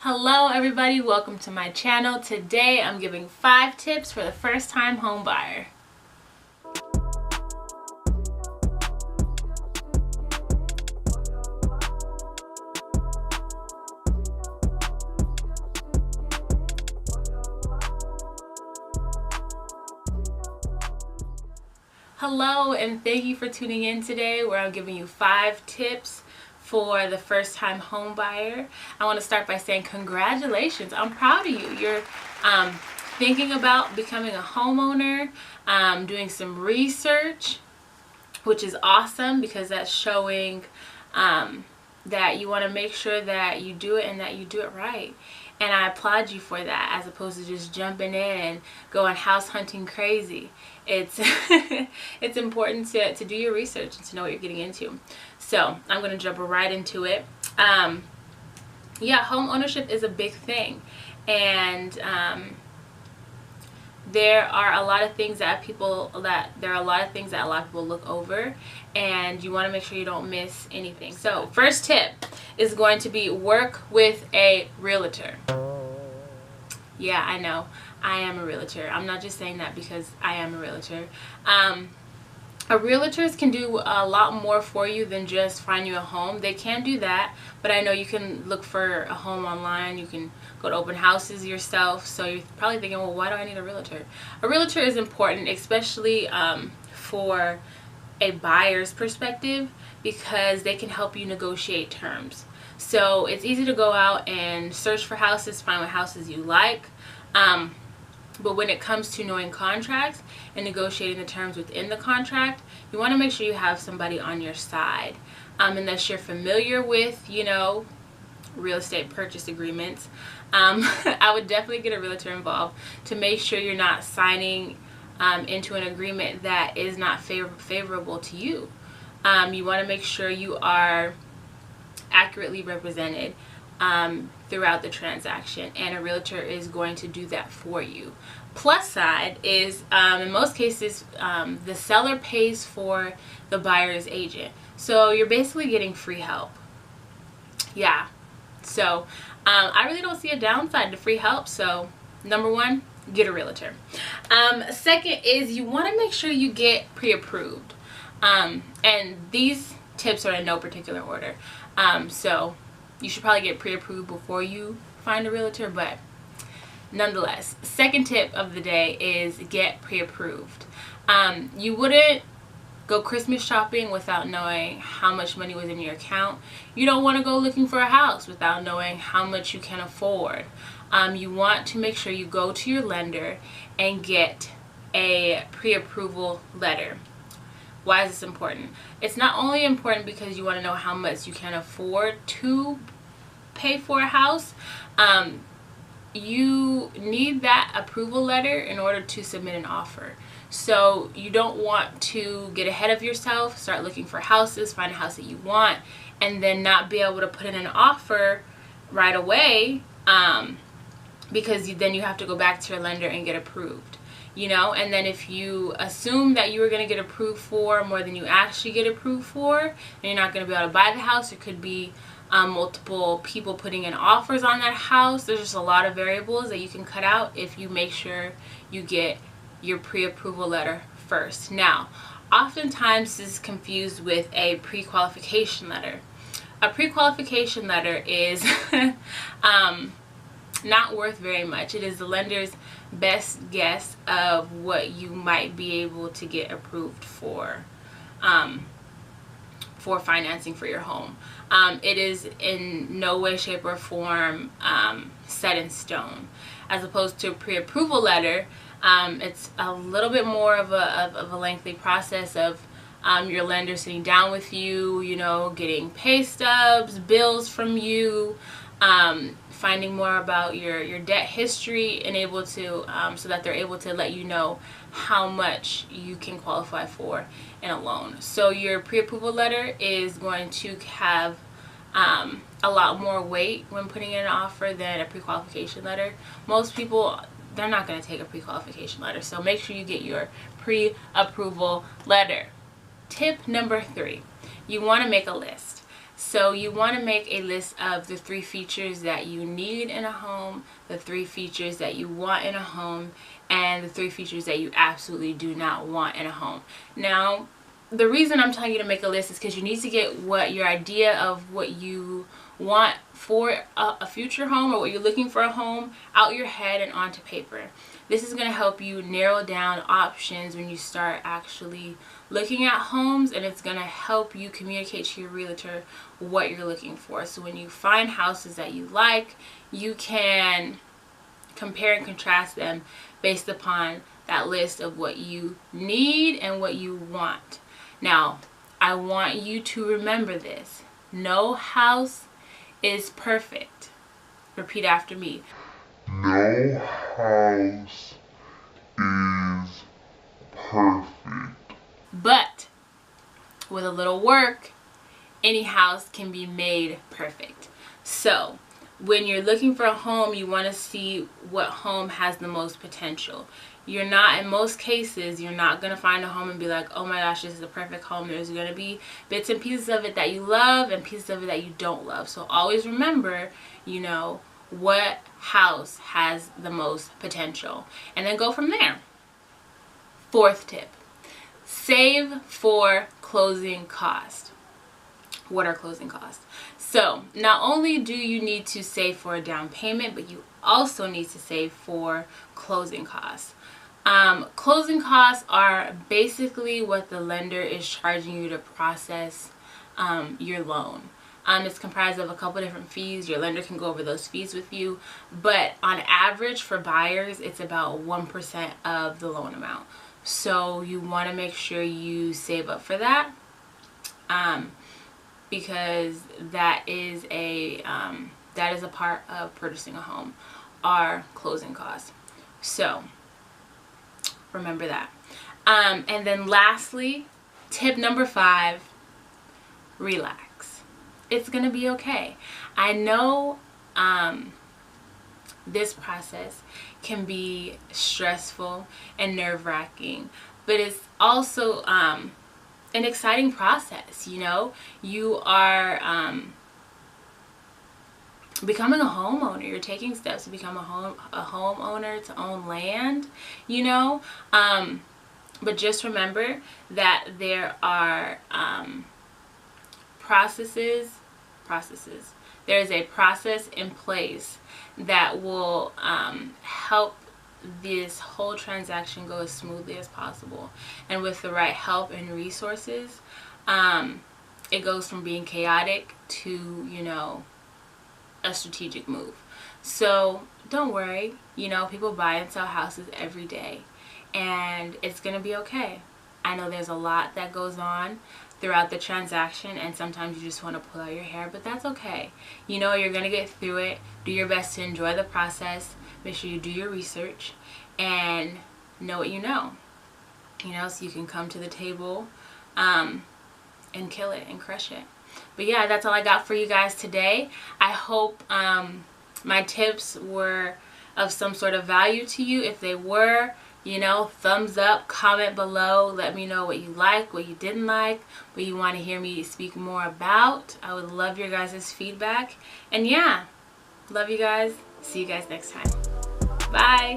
Hello everybody, welcome to my channel. Today I'm giving 5 tips for the first time home buyer. Hello and thank you for tuning in today where I'm giving you 5 tips for the first time home buyer. I want to start by saying congratulations. I'm proud of you. You're thinking about becoming a homeowner, doing some research, which is awesome because that's showing that you want to make sure that you do it and that you do it right. And I applaud you for that, as opposed to just jumping in and going house hunting crazy. It's it's important to do your research and to know what you're getting into. So I'm going to jump right into it. Yeah, home ownership is a big thing, and there are a lot of things that a lot of people look over, and you want to make sure you don't miss anything. So first tip is going to be work with a realtor. Yeah, I know, I am a realtor. I'm not just saying that because I am a realtor. Realtors can do a lot more for you than just find you a home. They can do that, but I know you can look for a home online. You can go to open houses yourself. So you're probably thinking, well, why do I need a realtor? A realtor is important, especially for a buyer's perspective, because they can help you negotiate terms. So it's easy to go out and search for houses, find what houses you like. But when it comes to knowing contracts and negotiating the terms within the contract, you want to make sure you have somebody on your side. Unless you're familiar with, real estate purchase agreements, I would definitely get a realtor involved to make sure you're not signing into an agreement that is not favorable to you. You want to make sure you are accurately represented throughout the transaction, and a realtor is going to do that for you. Plus side is, in most cases, the seller pays for the buyer's agent, so you're basically getting free help. Yeah, so I really don't see a downside to free help. So number 1, get a realtor. Second is you want to make sure you get pre-approved, and these tips are in no particular order. So you should probably get pre-approved before you find a realtor, but nonetheless, second tip of the day is get pre-approved. You wouldn't go Christmas shopping without knowing how much money was in your account. You don't want to go looking for a house without knowing how much you can afford. You want to make sure you go to your lender and get a pre-approval letter. Why is this important? It's not only important because you want to know how much you can afford to pay for a house. You need that approval letter in order to submit an offer. So you don't want to get ahead of yourself, start looking for houses, find a house that you want, and then not be able to put in an offer right away, because then you have to go back to your lender and get approved. And then if you assume that you were going to get approved for more than you actually get approved for, then you're not going to be able to buy the house. It could be multiple people putting in offers on that house. There's just a lot of variables that you can cut out if you make sure you get your pre-approval letter first. Now, oftentimes this is confused with a pre-qualification letter. A pre-qualification letter is not worth very much. It is the lender's best guess of what you might be able to get approved for financing for your home. It is in no way, shape, or form set in stone. As opposed to a pre-approval letter, it's a little bit more of a lengthy process of your lender sitting down with you, getting pay stubs, bills from you, finding more about your debt history, and able to so that they're able to let you know how much you can qualify for in a loan. So your pre-approval letter is going to have a lot more weight when putting in an offer than a pre-qualification letter. Most people, they're not going to take a pre-qualification letter, so make sure you get your pre-approval letter. Tip number 3, you want to make a list. So you want to make a list of the 3 features that you need in a home, the 3 features that you want in a home, and the 3 features that you absolutely do not want in a home. Now, the reason I'm telling you to make a list is because you need to get your idea of what you want for a future home, or what you're looking for a home, out your head and onto paper. This is going to help you narrow down options when you start actually looking at homes, and it's going to help you communicate to your realtor what you're looking for. So when you find houses that you like, you can compare and contrast them based upon that list of what you need and what you want. Now, I want you to remember this. No house is perfect. Repeat after me. No house is perfect. But with a little work, any house can be made perfect. So when you're looking for a home, you want to see what home has the most potential. You're not, in most cases, you're not going to find a home and be like, oh my gosh, this is the perfect home. There's going to be bits and pieces of it that you love and pieces of it that you don't love. So always remember, you know, what house has the most potential, and then go from there. 4th tip, save for closing costs. What are closing costs? So not only do you need to save for a down payment, but you also need to save for closing costs. Closing costs are basically what the lender is charging you to process your loan. It's comprised of a couple different fees. Your lender can go over those fees with you, but on average for buyers, it's about 1% of the loan amount. So you want to make sure you save up for that, because that is a part of purchasing a home, are closing costs. So remember that. And then lastly, tip number 5, relax. It's gonna be okay. I know this process can be stressful and nerve-wracking, but it's also an exciting process. You know, you are becoming a homeowner. You're taking steps to become a homeowner, to own land, you know. But just remember that there are processes. There is a process in place that will help this whole transaction go as smoothly as possible. And with the right help and resources, it goes from being chaotic to, you know, a strategic move. So don't worry, you know, people buy and sell houses every day, and it's gonna be okay. I know there's a lot that goes on throughout the transaction, and sometimes you just want to pull out your hair, but that's okay. You know, you're gonna get through it. Do your best to enjoy the process. Make sure you do your research and know what you know, so you can come to the table and kill it and crush it. But yeah, that's all I got for you guys today. I hope my tips were of some sort of value to you. If they were, you know, thumbs up, comment below, let me know what you like, what you didn't like, what you want to hear me speak more about. I would love your guys' feedback. And yeah, love you guys. See you guys next time. Bye.